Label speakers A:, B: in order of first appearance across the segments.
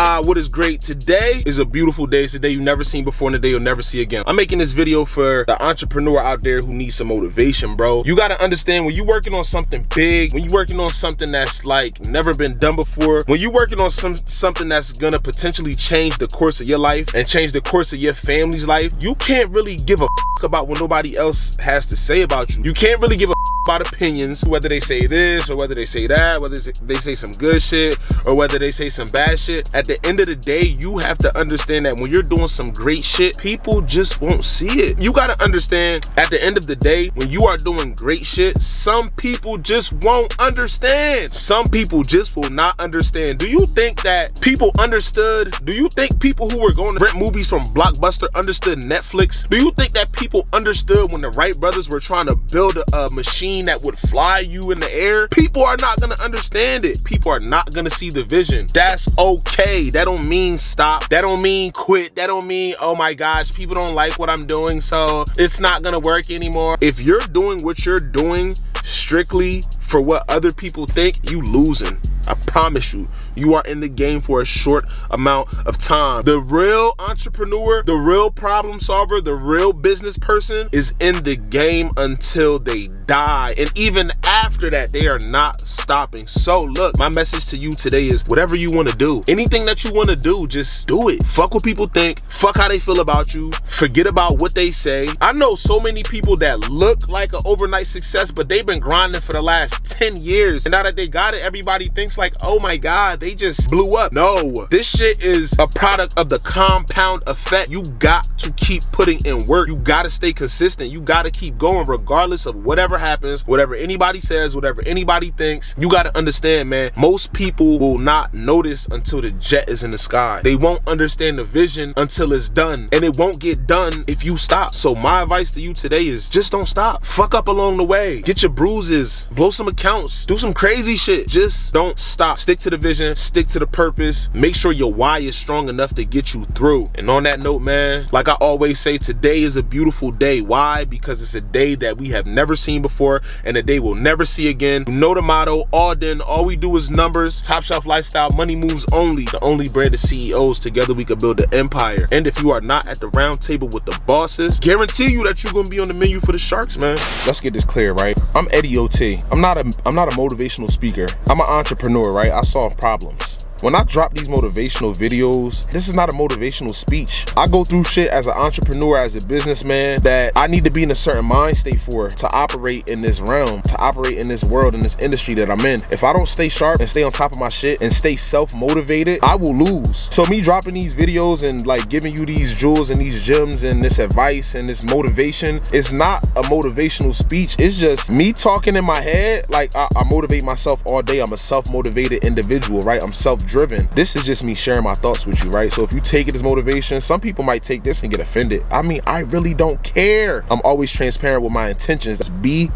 A: What is great? Today is a beautiful day. It's a day you've never seen before and a day you'll never see again. I'm making this video for the entrepreneur out there who needs some motivation, bro. You gotta understand, when you're working on something big, when you're working on something that's like never been done before, when you're working on something that's gonna potentially change the course of your life and change the course of your family's life, you can't really give a about what nobody else has to say about you. You can't really give a about opinions, whether they say this or whether they say that, whether they say some good shit or whether they say some bad shit. At the end of the day, you have to understand that when you're doing some great shit, people just won't see it. You gotta understand, at the end of the day, when you are doing great shit, some people just won't understand. Some people just will not understand. Do you think that people understood? Do you think people who were going to rent movies from Blockbuster understood Netflix? Do you think that people understood when the Wright brothers were trying to build a machine that would fly you in the air? People are not gonna understand it. People are not gonna see the vision. That's okay. That don't mean stop. That don't mean quit. That don't mean, oh my gosh, people don't like what I'm doing, so it's not gonna work anymore. If you're doing what you're doing strictly for what other people think, you losing. I promise you, you are in the game for a short amount of time. The real entrepreneur, the real problem solver, the real business person is in the game until they die. And even after that, they are not stopping. So look, my message to you today is whatever you want to do, anything that you want to do, just do it. Fuck what people think. Fuck how they feel about you. Forget about what they say. I know so many people that look like an overnight success, but they've been grinding for the last 10 years. And now that they got it, everybody thinks like, oh my God, they just blew up. No, this shit is a product of the compound effect. You got to keep putting in work. You got to stay consistent. You got to keep going regardless of whatever happens, whatever anybody says, whatever anybody thinks. You got to understand, man, most people will not notice until the jet is in the sky. They won't understand the vision until it's done, and it won't get done if you stop. So my advice to you today is just don't stop. Fuck up along the way. Get your bruises, blow some accounts, do some crazy shit. Just don't stop. Stick to the vision, stick to the purpose. Make sure your why is strong enough to get you through. And on that note, man, like I always say, today is a beautiful day. Why? Because it's a day that we have never seen before and a day we'll never see again. You know the motto, all we do is numbers. Top shelf lifestyle, money moves only. The only brand of CEOs. Together we could build an empire. And if you are not at the round table with the bosses, guarantee you that you're gonna be on the menu for the sharks, man. Let's get this clear, right? I'm Eddyonetake. I'm not a motivational speaker. I'm an entrepreneur, right? I solve problems. When I drop these motivational videos, this is not a motivational speech. I go through shit as an entrepreneur, as a businessman, that I need to be in a certain mind state for to operate in this realm, to operate in this world, in this industry that I'm in. If I don't stay sharp and stay on top of my shit and stay self-motivated, I will lose. So me dropping these videos and like giving you these jewels and these gems and this advice and this motivation is not a motivational speech. It's just me talking in my head. Like I motivate myself all day. I'm a self-motivated individual, right? I'm self-driven. This is just me sharing my thoughts with you, right? So if you take it as motivation, some people might take this and get offended. I mean, I really don't care. I'm always transparent with my intentions. Just be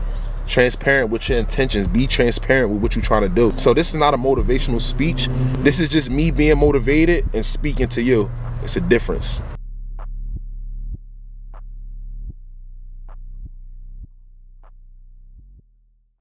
A: transparent with your intentions. Be transparent with what you're trying to do. So this is not a motivational speech. This is just me being motivated and speaking to you. It's a difference.